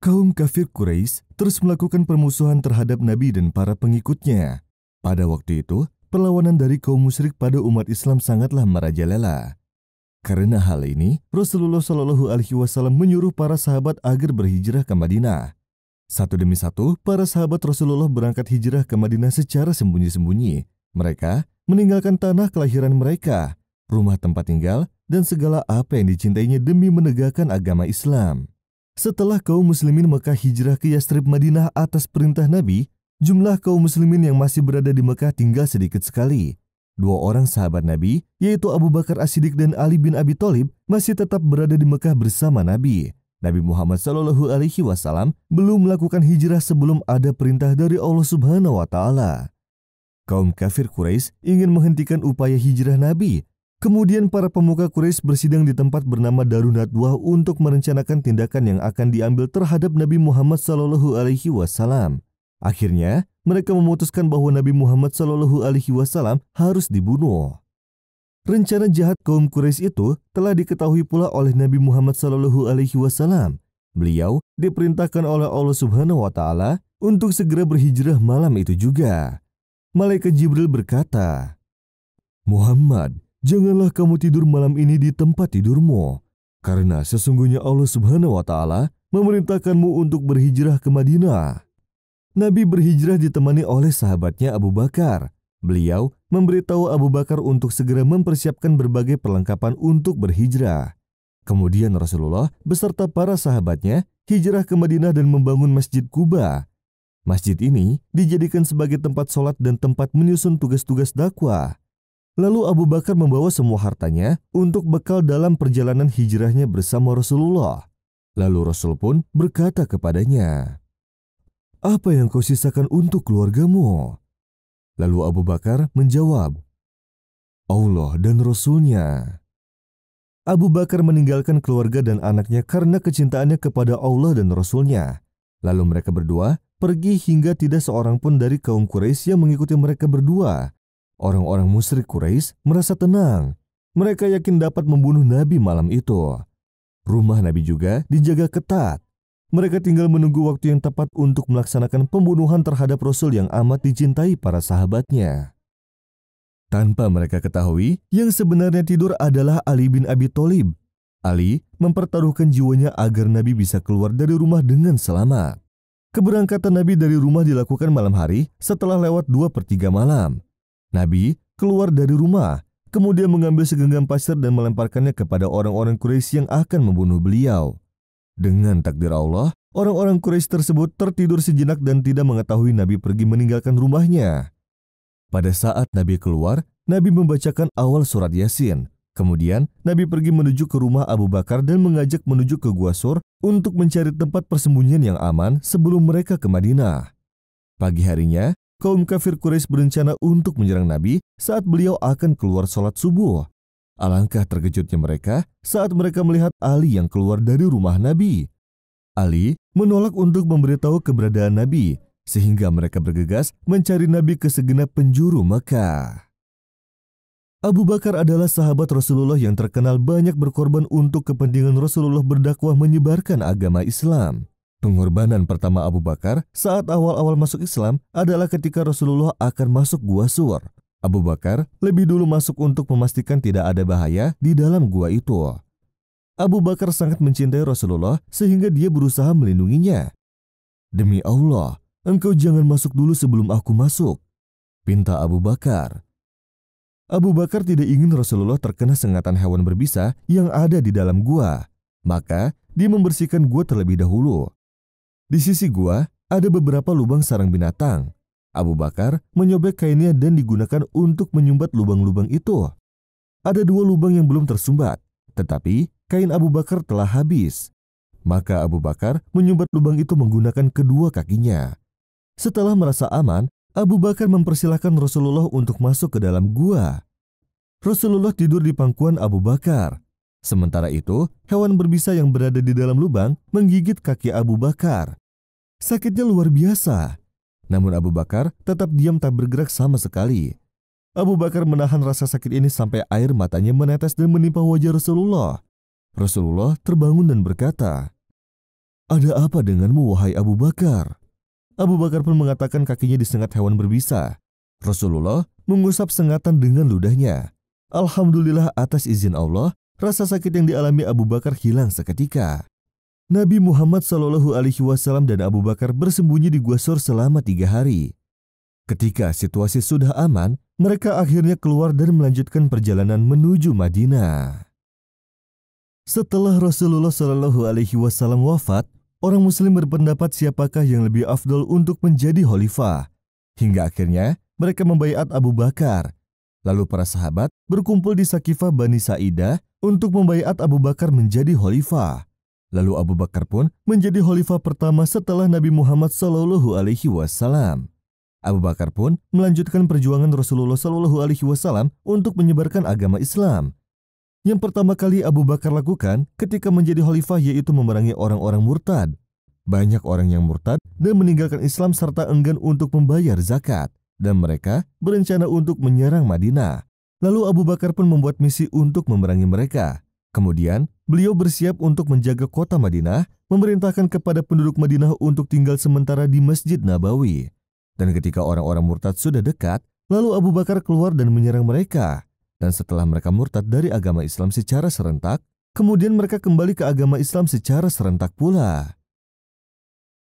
Kaum kafir Quraisy terus melakukan permusuhan terhadap Nabi dan para pengikutnya. Pada waktu itu, perlawanan dari kaum musyrik pada umat Islam sangatlah merajalela. Karena hal ini, Rasulullah Shallallahu Alaihi Wasallam menyuruh para sahabat agar berhijrah ke Madinah. Satu demi satu, para sahabat Rasulullah berangkat hijrah ke Madinah secara sembunyi-sembunyi. Mereka meninggalkan tanah kelahiran mereka, rumah tempat tinggal, dan segala apa yang dicintainya demi menegakkan agama Islam. Setelah kaum muslimin Mekah hijrah ke Yastrib Madinah atas perintah Nabi, jumlah kaum muslimin yang masih berada di Mekah tinggal sedikit sekali. Dua orang sahabat Nabi, yaitu Abu Bakar As-Siddiq dan Ali bin Abi Thalib, masih tetap berada di Mekah bersama Nabi. Nabi Muhammad Shallallahu Alaihi Wasallam belum melakukan hijrah sebelum ada perintah dari Allah Subhanahu Wa Taala. Kaum kafir Quraisy ingin menghentikan upaya hijrah Nabi. Kemudian para pemuka Quraisy bersidang di tempat bernama Darun Nadwah untuk merencanakan tindakan yang akan diambil terhadap Nabi Muhammad Shallallahu Alaihi Wasallam. Akhirnya, mereka memutuskan bahwa Nabi Muhammad Shallallahu Alaihi Wasallam harus dibunuh. Rencana jahat kaum Quraisy itu telah diketahui pula oleh Nabi Muhammad Shallallahu Alaihi Wasallam. Beliau diperintahkan oleh Allah Subhanahu Wa Taala untuk segera berhijrah malam itu juga. Malaikat Jibril berkata, "Muhammad, janganlah kamu tidur malam ini di tempat tidurmu, karena sesungguhnya Allah Subhanahu Wa Taala memerintahkanmu untuk berhijrah ke Madinah." Nabi berhijrah ditemani oleh sahabatnya Abu Bakar. Beliau memberitahu Abu Bakar untuk segera mempersiapkan berbagai perlengkapan untuk berhijrah. Kemudian Rasulullah beserta para sahabatnya hijrah ke Madinah dan membangun Masjid Quba. Masjid ini dijadikan sebagai tempat sholat dan tempat menyusun tugas-tugas dakwah. Lalu Abu Bakar membawa semua hartanya untuk bekal dalam perjalanan hijrahnya bersama Rasulullah. Lalu Rasul pun berkata kepadanya, "Apa yang kau sisakan untuk keluargamu?" Lalu Abu Bakar menjawab, "Allah dan Rasul-Nya." Abu Bakar meninggalkan keluarga dan anaknya karena kecintaannya kepada Allah dan Rasul-Nya. Lalu mereka berdua pergi hingga tidak seorang pun dari kaum Quraisy yang mengikuti mereka berdua. Orang-orang musyrik Quraisy merasa tenang. Mereka yakin dapat membunuh Nabi malam itu. Rumah Nabi juga dijaga ketat. Mereka tinggal menunggu waktu yang tepat untuk melaksanakan pembunuhan terhadap Rasul yang amat dicintai para sahabatnya. Tanpa mereka ketahui, yang sebenarnya tidur adalah Ali bin Abi Thalib. Ali mempertaruhkan jiwanya agar Nabi bisa keluar dari rumah dengan selamat. Keberangkatan Nabi dari rumah dilakukan malam hari setelah lewat 2/3 malam. Nabi keluar dari rumah, kemudian mengambil segenggam pasir dan melemparkannya kepada orang-orang Quraisy yang akan membunuh beliau. Dengan takdir Allah, orang-orang Quraisy tersebut tertidur sejenak dan tidak mengetahui Nabi pergi meninggalkan rumahnya. Pada saat Nabi keluar, Nabi membacakan awal surat Yasin. Kemudian, Nabi pergi menuju ke rumah Abu Bakar dan mengajak menuju ke Gua Sur untuk mencari tempat persembunyian yang aman sebelum mereka ke Madinah. Pagi harinya, kaum kafir Quraisy berencana untuk menyerang Nabi saat beliau akan keluar sholat subuh. Alangkah terkejutnya mereka saat mereka melihat Ali yang keluar dari rumah Nabi. Ali menolak untuk memberitahu keberadaan Nabi, sehingga mereka bergegas mencari Nabi ke segenap penjuru Mekah. Abu Bakar adalah sahabat Rasulullah yang terkenal banyak berkorban untuk kepentingan Rasulullah berdakwah menyebarkan agama Islam. Pengorbanan pertama Abu Bakar saat awal-awal masuk Islam adalah ketika Rasulullah akan masuk Gua Sur. Abu Bakar lebih dulu masuk untuk memastikan tidak ada bahaya di dalam gua itu. Abu Bakar sangat mencintai Rasulullah sehingga dia berusaha melindunginya. "Demi Allah, engkau jangan masuk dulu sebelum aku masuk," pinta Abu Bakar. Abu Bakar tidak ingin Rasulullah terkena sengatan hewan berbisa yang ada di dalam gua. Maka dia membersihkan gua terlebih dahulu. Di sisi gua ada beberapa lubang sarang binatang. Abu Bakar menyobek kainnya dan digunakan untuk menyumbat lubang-lubang itu. Ada 2 lubang yang belum tersumbat, tetapi kain Abu Bakar telah habis. Maka Abu Bakar menyumbat lubang itu menggunakan kedua kakinya. Setelah merasa aman, Abu Bakar mempersilahkan Rasulullah untuk masuk ke dalam gua. Rasulullah tidur di pangkuan Abu Bakar. Sementara itu, hewan berbisa yang berada di dalam lubang menggigit kaki Abu Bakar. Sakitnya luar biasa. Namun Abu Bakar tetap diam tak bergerak sama sekali. Abu Bakar menahan rasa sakit ini sampai air matanya menetes dan menimpa wajah Rasulullah. Rasulullah terbangun dan berkata, "Ada apa denganmu, wahai Abu Bakar?" Abu Bakar pun mengatakan kakinya disengat hewan berbisa. Rasulullah mengusap sengatan dengan ludahnya. Alhamdulillah atas izin Allah, rasa sakit yang dialami Abu Bakar hilang seketika. Nabi Muhammad SAW dan Abu Bakar bersembunyi di Gua Sur selama 3 hari. Ketika situasi sudah aman, mereka akhirnya keluar dan melanjutkan perjalanan menuju Madinah. Setelah Rasulullah SAW wafat, orang Muslim berpendapat siapakah yang lebih afdol untuk menjadi khalifah. Hingga akhirnya mereka membaiat Abu Bakar. Lalu para sahabat berkumpul di Sakifah Bani Sa'idah untuk membaiat Abu Bakar menjadi khalifah. Lalu Abu Bakar pun menjadi khalifah pertama setelah Nabi Muhammad SAW. Abu Bakar pun melanjutkan perjuangan Rasulullah SAW untuk menyebarkan agama Islam. Yang pertama kali Abu Bakar lakukan ketika menjadi khalifah yaitu memerangi orang-orang murtad. Banyak orang yang murtad dan meninggalkan Islam serta enggan untuk membayar zakat. Dan mereka berencana untuk menyerang Madinah. Lalu Abu Bakar pun membuat misi untuk memerangi mereka. Kemudian beliau bersiap untuk menjaga kota Madinah, memerintahkan kepada penduduk Madinah untuk tinggal sementara di Masjid Nabawi. Dan ketika orang-orang murtad sudah dekat, lalu Abu Bakar keluar dan menyerang mereka. Dan setelah mereka murtad dari agama Islam secara serentak, kemudian mereka kembali ke agama Islam secara serentak pula.